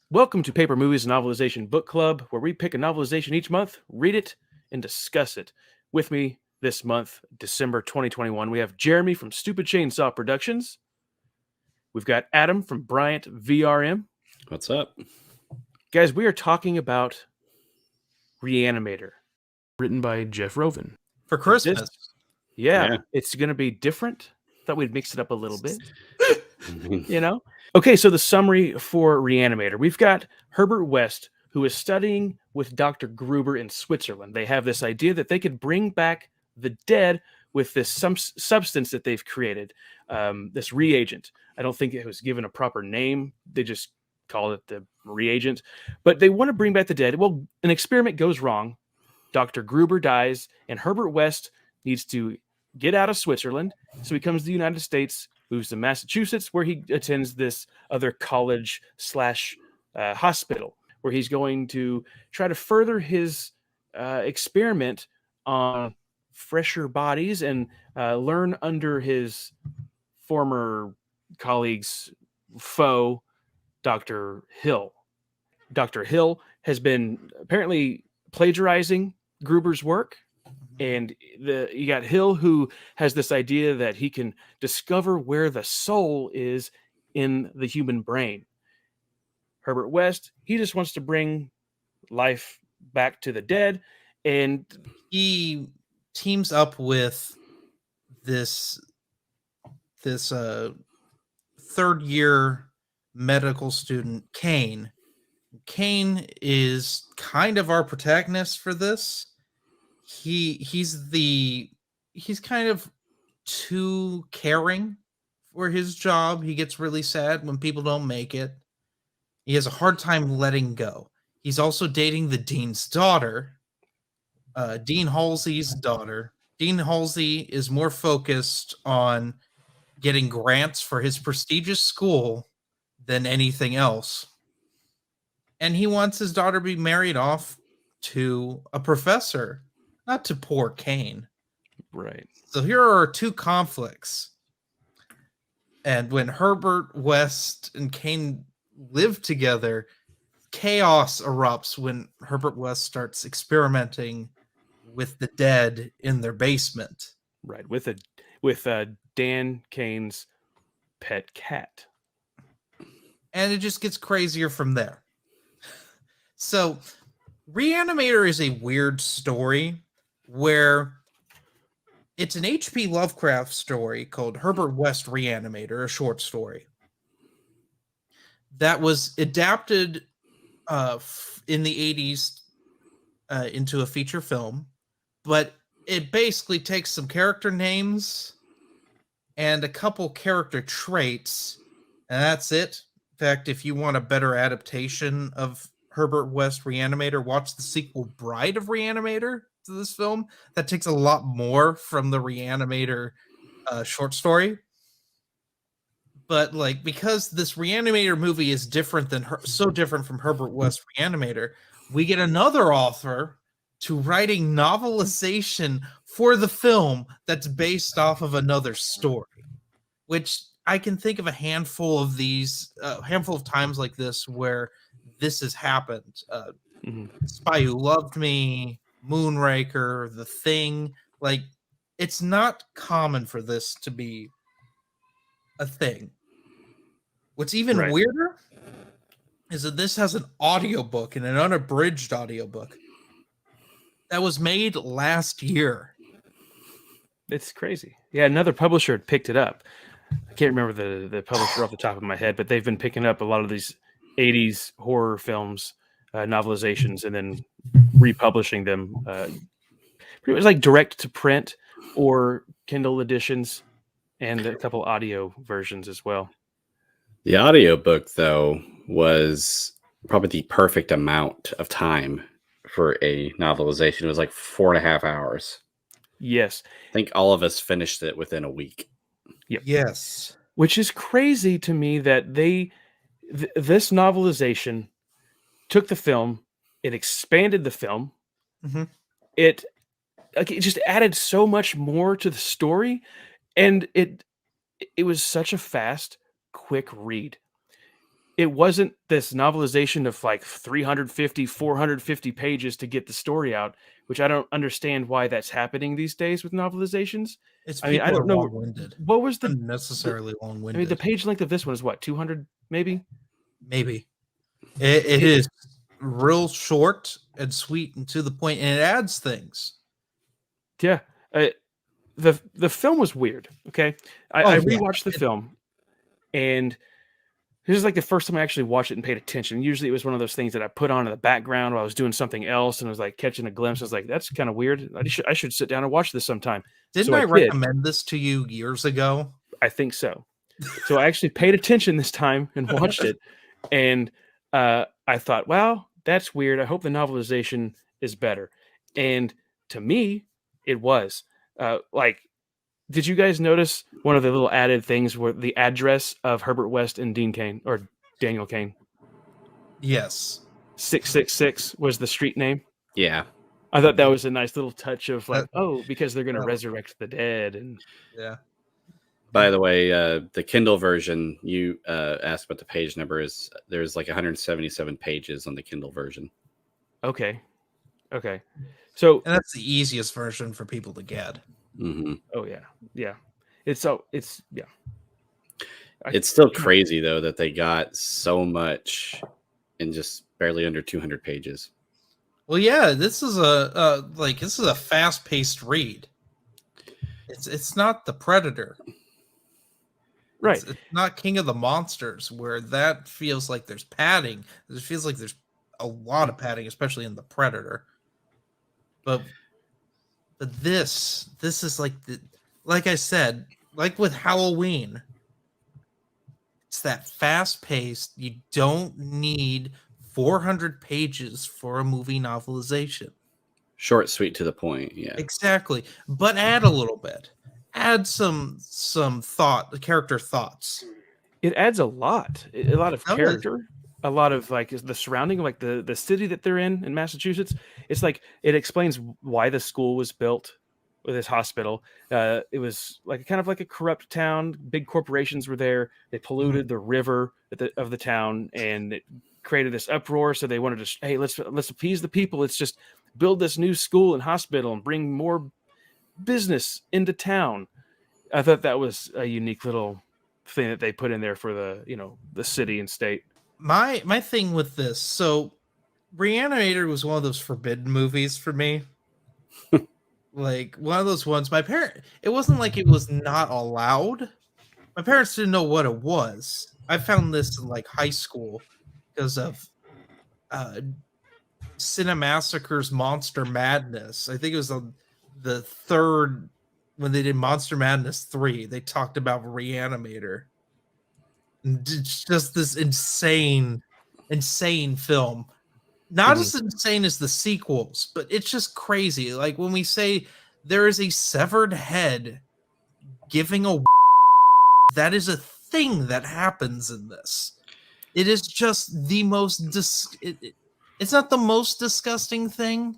Welcome to Paper Movies Novelization Book Club, where we pick a novelization each month, read it, and discuss it. With me this month, December 2021, we have Jeremy from Stupid Chainsaw Productions. We've got Adam from Bryant VRM. What's up? Guys, we are talking about Re-Animator, written by Jeff Rovin. For Christmas. Yeah, it's going to be different. Thought we'd mix it up a little bit. Okay, so the summary for Reanimator. We've got Herbert West, who is studying with Dr. Gruber in Switzerland. They have this idea that they could bring back the dead with this substance that they've created, this reagent. I don't think it was given a proper name. They just called it the reagent. But they want to bring back the dead. Well, an experiment goes wrong. Dr. Gruber dies, and Herbert West needs to get out of Switzerland. So he comes to the United States, moves to Massachusetts, where he attends this other college / hospital, where he's going to try to further his experiment on fresher bodies and learn under his former colleague's foe, Dr. Hill. Dr. Hill has been apparently plagiarizing Gruber's work. And you got Hill, who has this idea that he can discover where the soul is in the human brain. Herbert West, he just wants to bring life back to the dead. And he teams up with this third year medical student, Kane. Kane is kind of our protagonist for this. He's kind of too caring for his job. He gets really sad when people don't make it. He has a hard time letting go. He's also dating the dean's daughter, Dean Halsey's daughter. Dean Halsey is more focused on getting grants for his prestigious school than anything else. And he wants his daughter to be married off to a professor, not to poor Kane. Right. So here are our two conflicts. And when Herbert West and Kane live together, chaos erupts when Herbert West starts experimenting with the dead in their basement. Right. With Dan Kane's pet cat. And it just gets crazier from there. So Reanimator is a weird story where it's an H.P. Lovecraft story called Herbert West Reanimator, a short story that was adapted in the 80s into a feature film, but it basically takes some character names and a couple character traits, and that's it. In fact, if you want a better adaptation of Herbert West Reanimator, watch the sequel Bride of Reanimator to this film. That takes a lot more from the Reanimator short story. But because this Reanimator movie is different than so different from Herbert West Reanimator, we get another author to writing novelization for the film that's based off of another story, which I can think of a handful of times like this where this has happened. Spy Who Loved Me, Moonraker, The Thing. It's not common for this to be a thing. What's even weirder is that this has an audiobook and an unabridged audiobook that was made last year. It's crazy. Yeah, another publisher had picked it up. I can't remember the publisher off the top of my head, but they've been picking up a lot of these 80s horror films, novelizations, and then republishing them. Pretty much like direct to print or Kindle editions, and a couple audio versions as well. The audiobook, though, was probably the perfect amount of time for a novelization. It was like 4.5 hours. Yes. I think all of us finished it within a week. Yep. Yes. Which is crazy to me that this novelization took the film, it expanded the film. Mm-hmm. It just added so much more to the story, and it was such a fast, quick read. it wasn't this novelization of like 350, 450 pages to get the story out, which I don't understand why that's happening these days with novelizations. It's I mean, I people are don't know long-winded. what was the Unnecessarily I long-winded. mean, the page length of this one is what, 200 maybe? Maybe. It is real short and sweet and to the point, and it adds things. Yeah. The film was weird. Okay. I Oh, yeah. rewatched the film, and this is like the first time I actually watched it and paid attention. Usually it was one of those things that I put on in the background while I was doing something else, and I was like catching a glimpse. I was like, that's kind of weird. I should sit down and watch this sometime. Didn't So I did. recommend this to you years ago? I think so. So I actually paid attention this time and watched it. And I thought, wow, that's weird. I hope the novelization is better. And to me, it was. Like, did you guys notice one of the little added things were the address of Herbert West and Dean Cain, or Daniel Cain? Yes. 666 was the street name. Yeah. I thought that was a nice little touch of like, That- oh, because they're going to that- resurrect the dead. And Yeah. By the way, the Kindle version, you asked about the page number, is there's like 177 pages on the Kindle version. okay. So, And that's the easiest version for people to get. Mm-hmm. oh yeah. Yeah. It's yeah. It's still crazy though that they got so much in just barely under 200 pages. Well, yeah, this is a fast-paced read. It's not The Predator. Right. It's not King of the Monsters, where that feels like there's padding. It feels like there's a lot of padding, especially in The Predator. But this is like I said, like with Halloween, it's that fast-paced. You don't need 400 pages for a movie novelization. Short, sweet, to the point. Yeah. Exactly. But add a little bit. Add some thought, character thoughts. It adds a lot of does. character, a lot of like the surrounding, like the city that they're in Massachusetts. It's like it explains why the school was built with this hospital. It was like kind of like a corrupt town. Big corporations were there. They polluted the river of the town, and it created this uproar. So they wanted to, hey, let's appease the people. Let's just build this new school and hospital and bring more business into town. I thought that was a unique little thing that they put in there for the city and state. My thing with this, so Reanimator was one of those forbidden movies for me. Like one of those ones it wasn't like it was not allowed. My parents didn't know what it was. I found this in like high school because of Cinemassacre's Monster Madness. I think it was the third, when they did Monster Madness 3, they talked about Reanimator. And it's just this insane film. Not as insane as the sequels, but it's just crazy. Like when we say there is a severed head giving a that is a thing that happens in this. It is just the most it's not the most disgusting thing.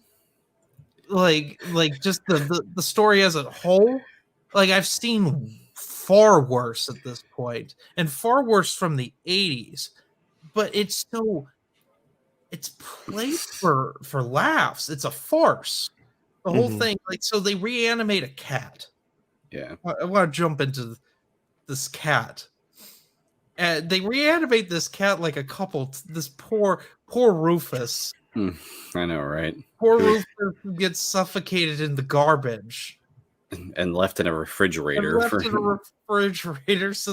Like just the story as a whole. Like I've seen far worse at this point, and far worse from the 80s. But it's played for laughs. It's a farce. The whole thing, like, so they reanimate a cat. Yeah. I want to jump into this cat. And they reanimate this cat like a couple. This poor Rufus. I know, right? Poor Rufus gets suffocated in the garbage. And left in a refrigerator. So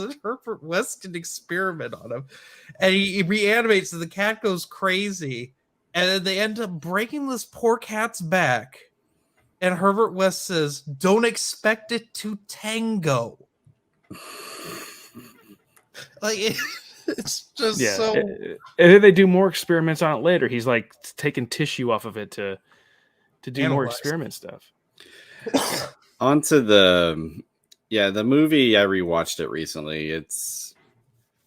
that Herbert West can experiment on him. And he reanimates, and the cat goes crazy. And then they end up breaking this poor cat's back. And Herbert West says, "Don't expect it to tango." Like, it's just so... And then they do more experiments on it later. He's like taking tissue off of it to do more experiment stuff. Onto the movie. I rewatched it recently.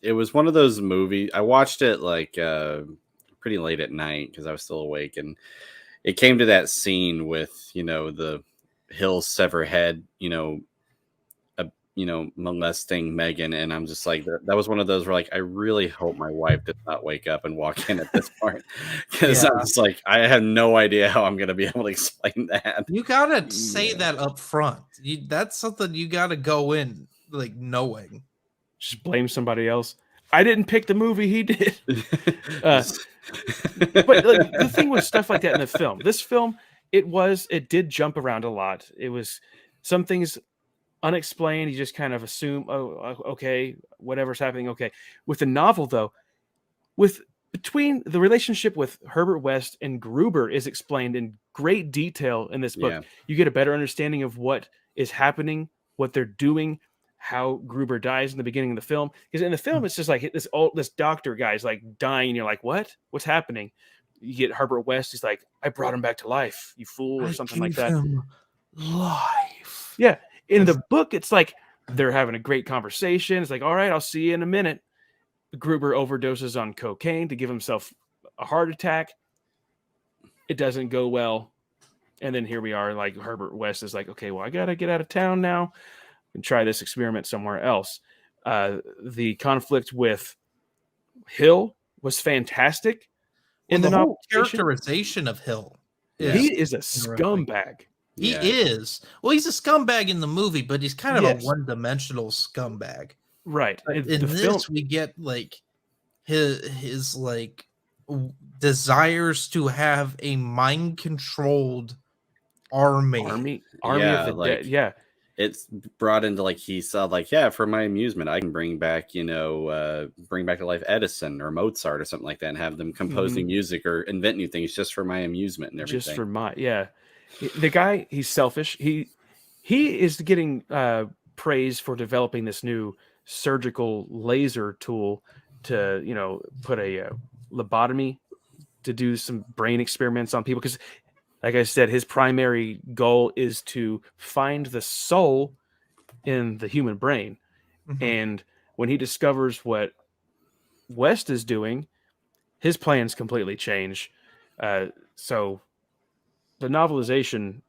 It was one of those movies. I watched it like pretty late at night because I was still awake, and it came to that scene with the Hill's sever head, molesting Megan, and I'm just like, that was one of those where like I really hope my wife does not wake up and walk in at this part, because I'm just like, I have no idea how I'm gonna be able to explain that. You gotta say that up front. That's something you gotta go in like knowing. Just blame somebody else. I didn't pick the movie, he did. But like, the thing with stuff like that in the film, this film, it did jump around a lot. It was some things unexplained. You just kind of assume, oh, okay, whatever's happening, okay. With the novel, though, between the relationship with Herbert West and Gruber is explained in great detail in this book. Yeah. You get a better understanding of what is happening, what they're doing, how Gruber dies in the beginning of the film. Because in the film, it's just like this doctor guy's like dying, and you're like, what? What's happening? You get Herbert West. He's like, I brought him back to life, you fool, or something like that. Him life. Yeah. In the book, it's like they're having a great conversation. It's like, all right, I'll see you in a minute. Gruber overdoses on cocaine to give himself a heart attack. It doesn't go well. And then here we are, like Herbert West is like, okay, well, I got to get out of town now and try this experiment somewhere else. The conflict with Hill was fantastic. In the whole characterization of Hill. He is a scumbag. He is. Well, he's a scumbag in the movie, but he's kind of a one-dimensional scumbag. Right. In this, we get like his like desires to have a mind-controlled army yeah, of the like, dead. Yeah. It's brought into like he saw like, yeah, for my amusement, I can bring back bring back to life Edison or Mozart or something like that, and have them composing music or invent new things just for my amusement and everything. Just for the guy, he's selfish. He is getting praise for developing this new surgical laser tool to put a lobotomy to do some brain experiments on people, because like I said, his primary goal is to find the soul in the human brain. And when he discovers what West is doing, his plans completely change. So the novelization,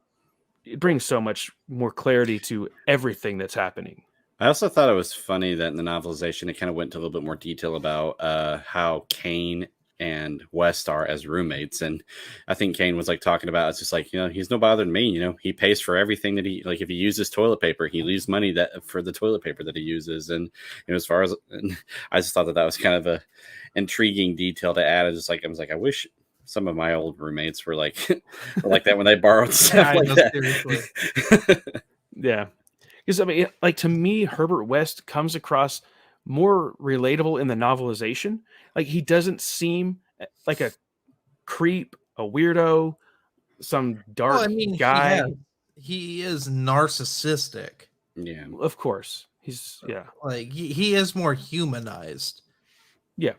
it brings so much more clarity to everything that's happening. I also thought it was funny that in the novelization, it kind of went into a little bit more detail about how Kane and West are as roommates. And I think Kane was like talking about, it's just like, he's no bother to me. He pays for everything that he, like, if he uses toilet paper, he leaves money for the toilet paper that he uses. And as far as, I just thought that was kind of a intriguing detail to add. I was like, I wish some of my old roommates were like that when they borrowed stuff like that. Yeah. Because I mean, like, to me, Herbert West comes across more relatable in the novelization. Like, he doesn't seem like a creep, a weirdo, some dark guy. He is narcissistic. Yeah, of course. He's like he is more humanized. Yeah.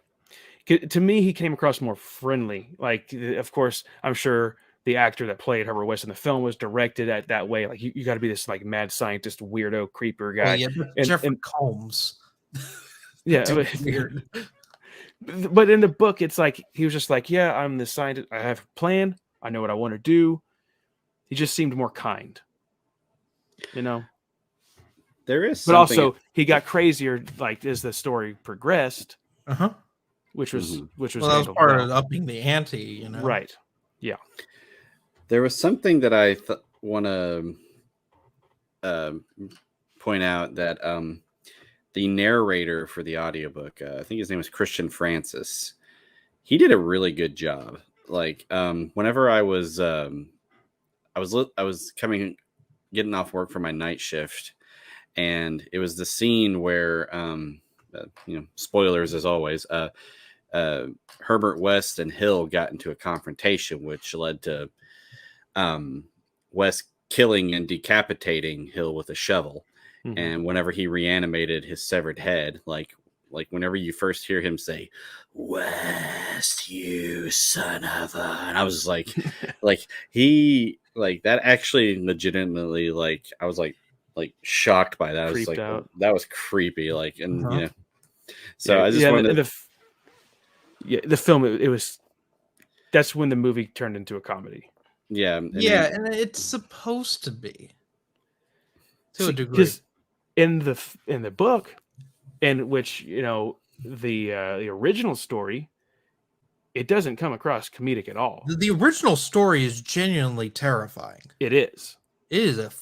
To me, he came across more friendly. Like, of course, I'm sure the actor that played Herbert West in the film was directed at that way. Like, you got to be this like mad scientist, weirdo, creeper guy. Jeffrey Combs. Yeah, weird. But in the book, it's like he was just like, yeah, I'm the scientist. I have a plan. I know what I want to do. He just seemed more kind. There is, but also he got crazier. Like, as the story progressed, which was that was part of upping the ante. Right? Yeah. There was something that I want to point out, that the narrator for the audiobook, I think his name was Christian Francis. He did a really good job. Like, whenever I was getting off work for my night shift, and it was the scene where, spoilers as always, Herbert West and Hill got into a confrontation, which led to West killing and decapitating Hill with a shovel. And whenever he reanimated his severed head, like whenever you first hear him say, "West, you son of a," and I was just like, that actually legitimately, like, I was like shocked by that. I was like, that was creepy. Like, and so I just wanted the film. It was, that's when the movie turned into a comedy. Yeah, and it's supposed to be, to a degree. in the book, in which the original story, it doesn't come across comedic at all. The original story is genuinely terrifying. It is. It is a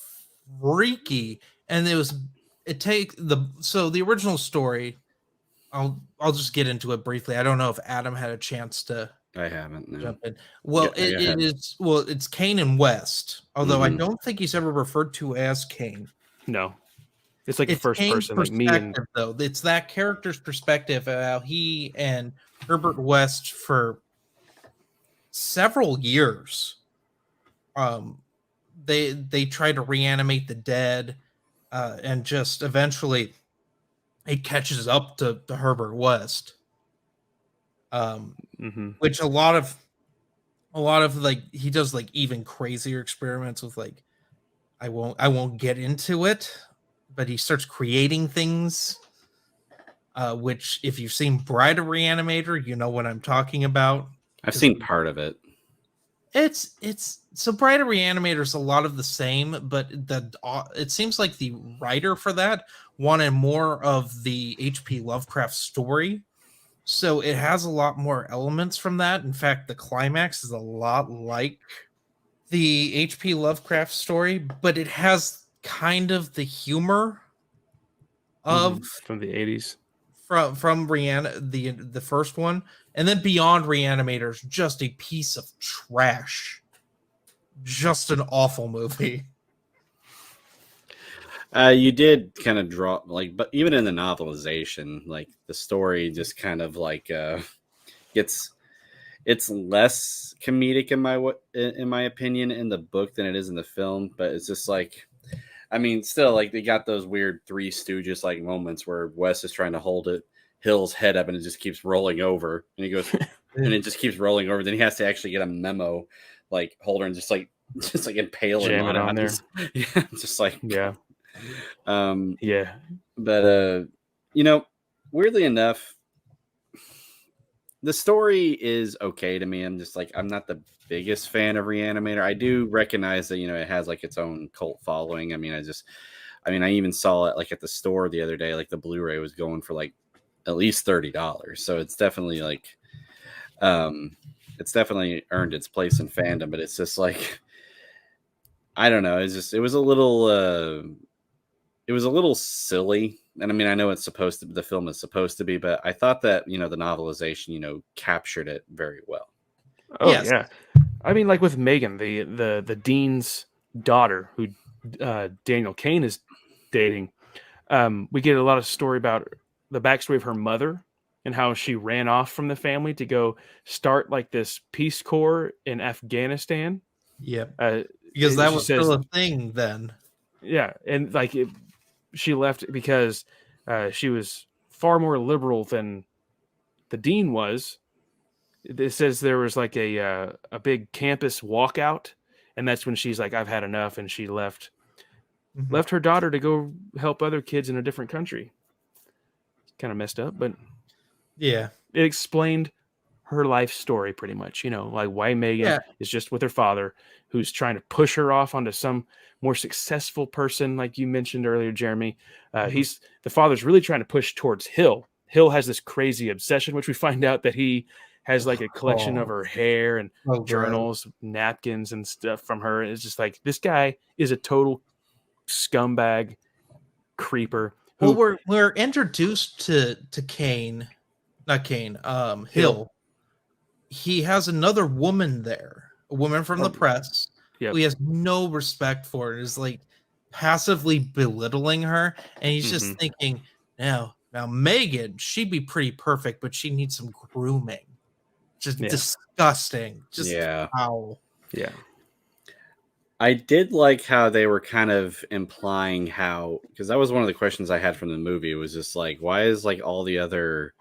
freaky, and the original story. I'll just get into it briefly. I don't know if Adam had a chance to. I haven't. No. Jump in. Well, Yeah, go ahead. it's Cain and West, although I Mhm. don't think he's ever referred to as Cain. No, it's like It's first Cain's person, like me and perspective, though. It's that character's perspective of how he and Herbert West for several years, they try to reanimate the dead, and just eventually it catches up to Herbert West. Which a lot of like he does like even crazier experiments with like I won't get into it, but he starts creating things, which if you've seen Bride of Reanimator, you know what I'm talking about. I've seen part of it. It's so Bride of Reanimator is a lot of the same, but it seems like the writer for that wanted more of the H.P. Lovecraft story. So it has a lot more elements from that. In fact, the climax is a lot like the H.P. Lovecraft story, but it has kind of the humor of from the 80s. From the first one, and then Beyond Reanimator is just a piece of trash. Just an awful movie. You did kind of draw but even in the novelization, like the story just kind of like it's less comedic in my opinion in the book than it is in the film. But it's just like, I mean, still like they got those weird Three Stooges like moments where Wes is trying to hold Hill's head up and it just keeps rolling over, and he goes and it just keeps rolling over. Then he has to actually get a memo like holder and just like impale him on there. Yeah, just like yeah. But weirdly enough, the story is okay to me. I'm just like, I'm not the biggest fan of Reanimator. I do recognize that it has like its own cult following. I mean, I even saw it like at the store the other day. Like the Blu-ray was going for like at least $30, so it's definitely like it's definitely earned its place in fandom. But it's just like, I don't know. It was a little silly. And I mean, I know the film is supposed to be, but I thought that, the novelization, captured it very well. Oh, yes. Yeah. I mean, like with Megan, the dean's daughter, who Daniel Cain is dating, we get a lot of story about the backstory of her mother and how she ran off from the family to go start like this Peace Corps in Afghanistan. Yep. Because that was still a thing then. Yeah. And like she left because she was far more liberal than the dean was. It says there was like a big campus walkout, and that's when she's like, I've had enough, and she left her daughter to go help other kids in a different country. Kind of messed up, but yeah, it explained her life story pretty much, like why Megan is just with her father, who's trying to push her off onto some more successful person, like you mentioned earlier, Jeremy. The father's really trying to push towards Hill. Hill has this crazy obsession, which we find out that he has like a collection of her hair and journals, napkins and stuff from her. It's just like, this guy is a total scumbag creeper. Well, we're introduced to Hill. He has another woman there, a woman from the press, who he has no respect for. It is like passively belittling her, and he's just thinking, now Megan, she'd be pretty perfect, but she needs some grooming. Just disgusting. Just foul. Yeah. I did like how they were kind of implying because that was one of the questions I had from the movie. It was just like, why is like all the other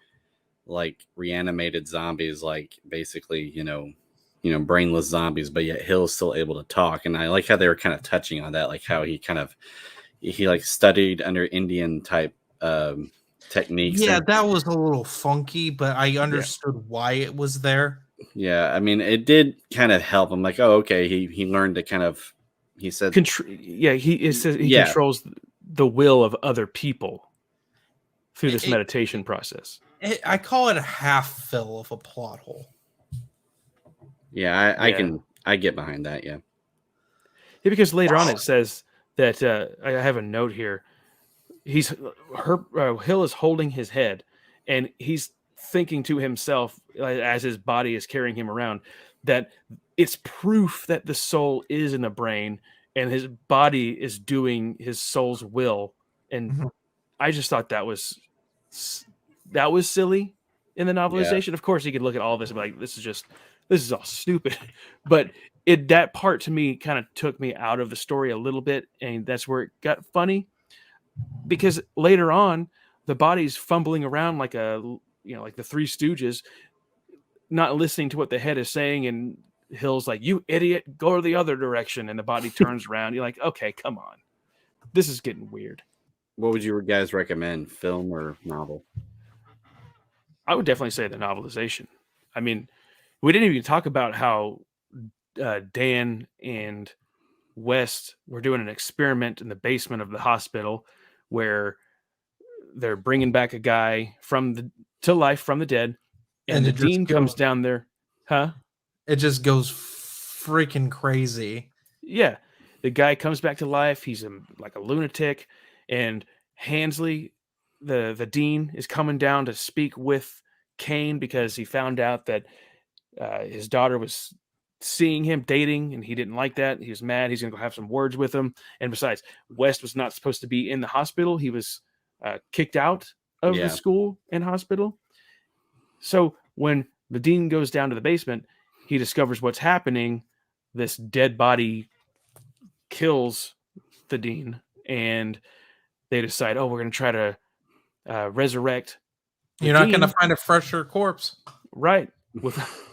like reanimated zombies like basically brainless zombies, but yet Hill's still able to talk? And I like how they were kind of touching on that, like how he like studied under Indian type techniques. Yeah, that was a little funky, but I understood why it was there. Yeah, I mean, it did kind of help. I'm like, oh, okay. He learned to kind of, he said, he controls the will of other people through this It- meditation process. I call it a half fill of a plot hole. Yeah, Yeah. I get behind that. Yeah. Yeah, because later on it says that I have a note here. Hill is holding his head, and he's thinking to himself as his body is carrying him around that it's proof that the soul is in the brain, and his body is doing his soul's will. And Mhm. I just thought that was silly in the novelization. Of course, you could look at all this and be like, this is all stupid. But that part to me kind of took me out of the story a little bit, and that's where it got funny. Because later on, the body's fumbling around like like the Three Stooges, not listening to what the head is saying, and Hill's like, "You idiot, go the other direction," and the body turns around. You're like, okay, come on, this is getting weird. What would you guys recommend, film or novel? I would definitely say the novelization. I mean, we didn't even talk about how Dan and West were doing an experiment in the basement of the hospital where they're bringing back a guy to life from the dead, and the dean comes down there. Huh? It just goes freaking crazy. Yeah. The guy comes back to life. He's like a lunatic, and Hansley, the dean, is coming down to speak with Kane because he found out that his daughter was seeing him dating, and he didn't like that. He was mad. He's going to go have some words with him. And besides, West was not supposed to be in the hospital. He was kicked out of the school and hospital. So when the dean goes down to the basement, he discovers what's happening. This dead body kills the dean, and they decide, oh, we're going to try to resurrect. You're not going to find a fresher corpse. Right.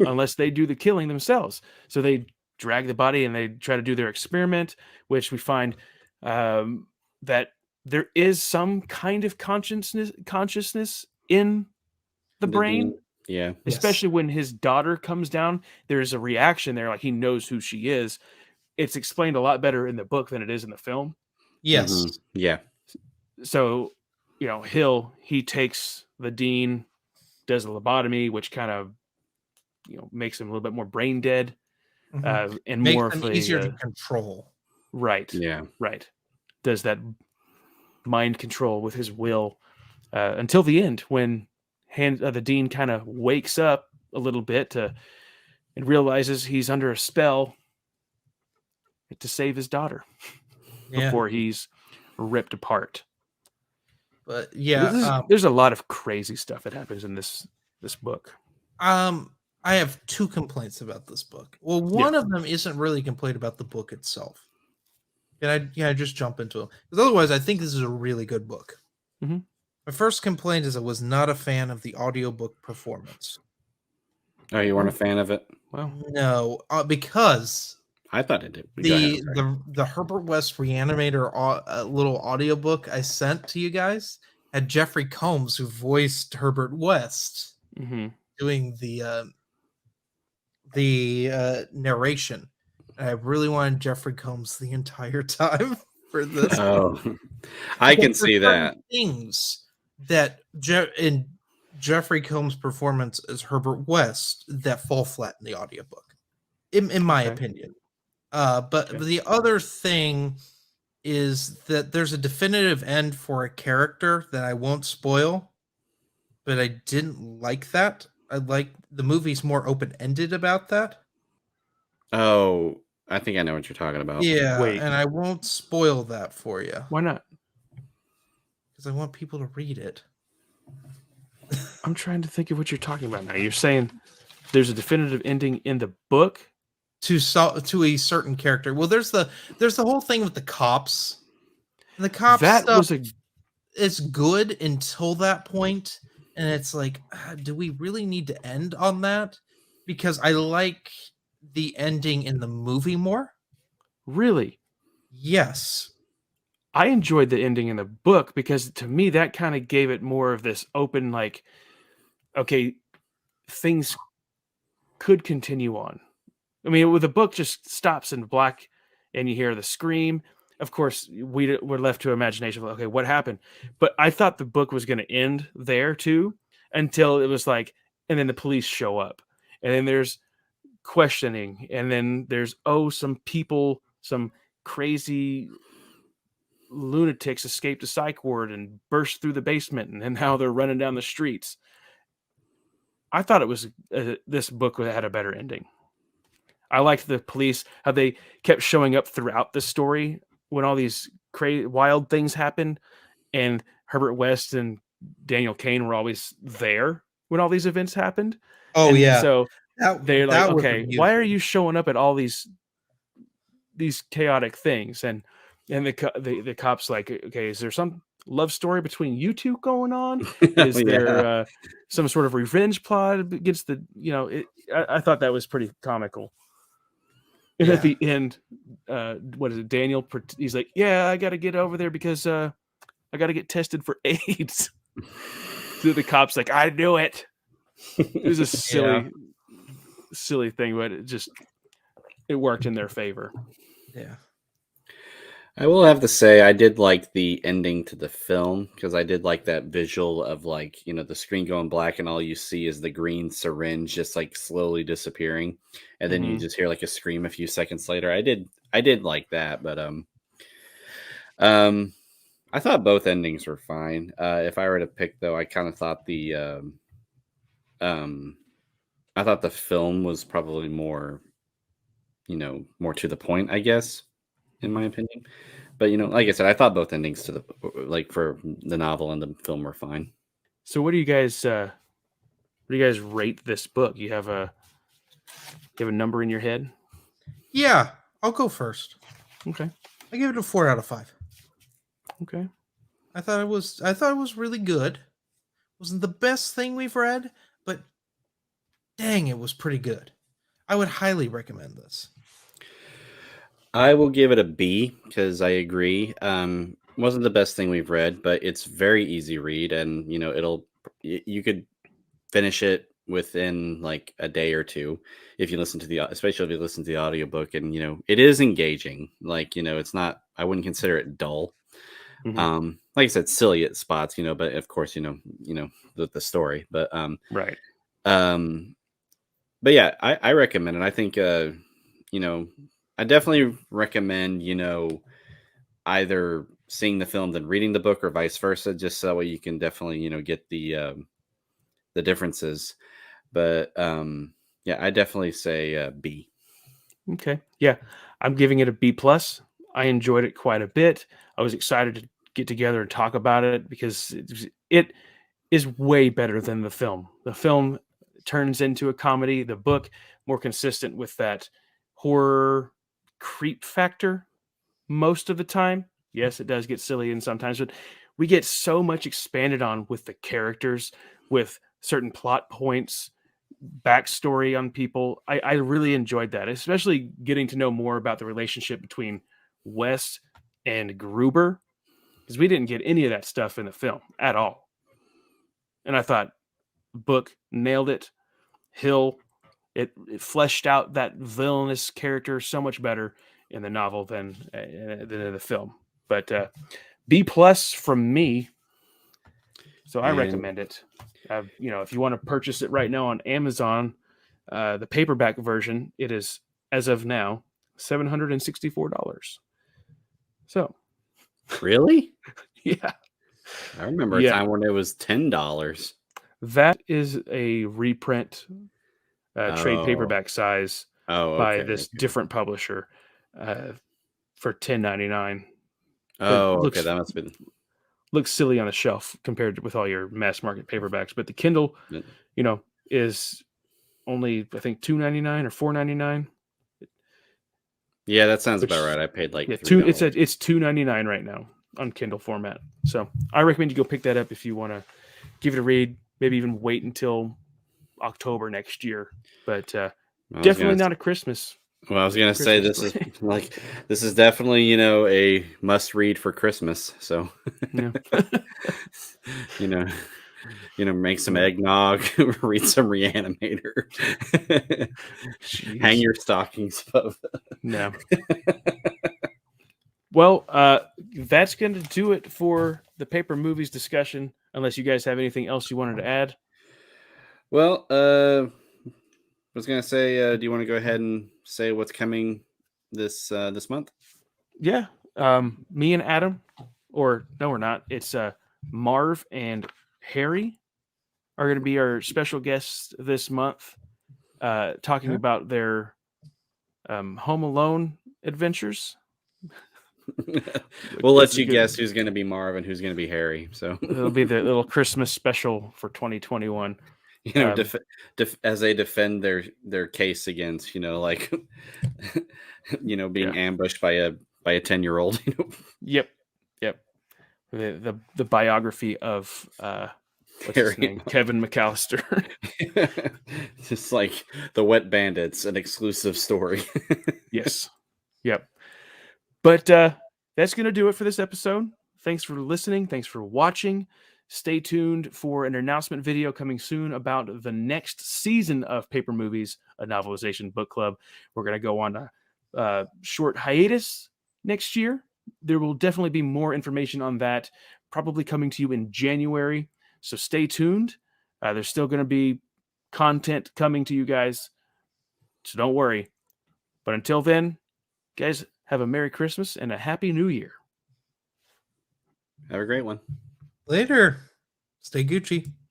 Unless they do the killing themselves. So they drag the body and they try to do their experiment, which we find that there is some kind of consciousness in the brain. Dean, yeah. Especially when his daughter comes down, there's a reaction there, like he knows who she is. It's explained a lot better in the book than it is in the film. Yes. Mm-hmm. Yeah. So, Hill, he takes the dean, does a lobotomy, which kind of, makes him a little bit more brain dead, and makes more them of easier to control. Right. Yeah. Right. Does that mind control with his will until the end when the dean kind of wakes up a little bit and realizes he's under a spell to save his daughter before he's ripped apart. But yeah, there's a lot of crazy stuff that happens in this book. I have two complaints about this book. Well, one of them isn't really a complaint about the book itself. Can I just jump into it? Because otherwise, I think this is a really good book. Mm-hmm. My first complaint is I was not a fan of the audiobook performance. Oh, you weren't a fan of it? Well, no, because I thought it did. The Herbert West Reanimator little audiobook I sent to you guys had Jeffrey Combs, who voiced Herbert West, doing the narration. And I really wanted Jeffrey Combs the entire time for this. Oh, I can see that. Things that in Jeffrey Combs' performance as Herbert West that fall flat in the audiobook, in my opinion. But the other thing is that there's a definitive end for a character that I won't spoil, but I didn't like that. I like the movie's more open-ended about that. Oh, I think I know what you're talking about. Yeah, and I won't spoil that for you. Why not? Because I want people to read it. I'm trying to think of what you're talking about now. You're saying there's a definitive ending in the book to a certain character. Well, there's the whole thing with the cops. And the cops it's good until that point, and it's like, do we really need to end on that? Because I like the ending in the movie more. Really? Yes. I enjoyed the ending in the book because to me that kind of gave it more of this open, like, okay, things could continue on. I mean, with the book just stops in black and you hear the scream, of course, we're left to imagination. Okay, what happened? But I thought the book was going to end there too, until it was like, and then the police show up, and then there's questioning, and then there's some people, some crazy lunatics escaped a psych ward and burst through the basement, and now they're running down the streets. I thought it was this book had a better ending. I liked the police, how they kept showing up throughout the story when all these crazy, wild things happened, and Herbert West and Daniel Kane were always there when all these events happened. Oh and yeah, so they're like, was okay, why are you showing up at all these chaotic things? And the cops like, okay, is there some love story between you two going on? Is there some sort of revenge plot against the, I thought that was pretty comical. And at the end, what is it? Daniel, he's like, yeah, I got to get over there because I got to get tested for AIDS. So the cop's like, I knew it. It was a silly thing, but it worked in their favor. Yeah. I will have to say I did like the ending to the film, because I did like that visual of like, the screen going black and all you see is the green syringe just like slowly disappearing, and then you just hear like a scream a few seconds later. I did like that, but I thought both endings were fine. If I were to pick though, I kind of thought I thought the film was probably more more to the point, I guess, in my opinion. But like I said, I thought both endings to for the novel and the film were fine. So what do you guys rate this book? You have a number in your head? Yeah, I'll go first. Okay. I give it a 4 out of 5. Okay. I thought it was really good. Wasn't the best thing we've read, but dang, it was pretty good. I would highly recommend this. I will give it a B, because I agree. Wasn't the best thing we've read, but it's very easy read, and you could finish it within like a day or two if you listen to especially if you listen to the audiobook, and it is engaging. Like, it's not, I wouldn't consider it dull. Mm-hmm. Like I said, silly at spots, but of course, the story, but right. But yeah, I recommend it. I think I definitely recommend, either seeing the film than reading the book, or vice versa, just so that way you can definitely, get the differences. But yeah, I definitely say B. Okay. Yeah, I'm giving it a B+. I enjoyed it quite a bit. I was excited to get together and talk about it because it is way better than the film. The film turns into a comedy. The book more consistent with that horror creep factor most of the time. Yes, it does get silly and sometimes, but we get so much expanded on with the characters, with certain plot points, backstory on people. I really enjoyed that, especially getting to know more about the relationship between West and Gruber, because we didn't get any of that stuff in the film at all. And I thought book nailed it. Hill, it fleshed out that villainous character so much better in the novel than in the film. But B+ from me. So I recommend it. If you want to purchase it right now on Amazon, the paperback version, it is, as of now, $764. So, really? Yeah. I remember a time when it was $10. That is a reprint trade paperback size by this different publisher for $10.99. Okay, that must be. Looks silly on a shelf compared with all your mass market paperbacks, but the Kindle, is only, I think, $2.99 or $4.99. Yeah, that sounds about right. I paid like $3. It's $2.99 right now on Kindle format. So I recommend you go pick that up if you want to give it a read. Maybe even wait until October next year. But definitely not a Christmas. Well, I was gonna say this is definitely a must read for Christmas. So make some eggnog, read some Re-Animator, hang your stockings above. No. Well, that's going to do it for the paper movies discussion. Unless you guys have anything else you wanted to add. Well, I was gonna say, do you want to go ahead and say what's coming this month? Yeah, me and Adam, or no, we're not. It's Marv and Harry are going to be our special guests this month, talking about their Home Alone adventures. We'll let you guess who's going to be Marv and who's going to be Harry. So it'll be the little Christmas special for 2021. You know, as they defend their case against, like, being ambushed by a 10-year-old. Yep. The biography of what's his name? Kevin McAllister. Just like the Wet Bandits, an exclusive story. Yes. Yep. But that's going to do it for this episode. Thanks for listening. Thanks for watching. Stay tuned for an announcement video coming soon about the next season of Paper Movies, a novelization book club. We're going to go on a short hiatus next year. There will definitely be more information on that, probably coming to you in January. So stay tuned. There's still going to be content coming to you guys. So don't worry. But until then, guys, have a Merry Christmas and a Happy New Year. Have a great one. Later. Stay Gucci.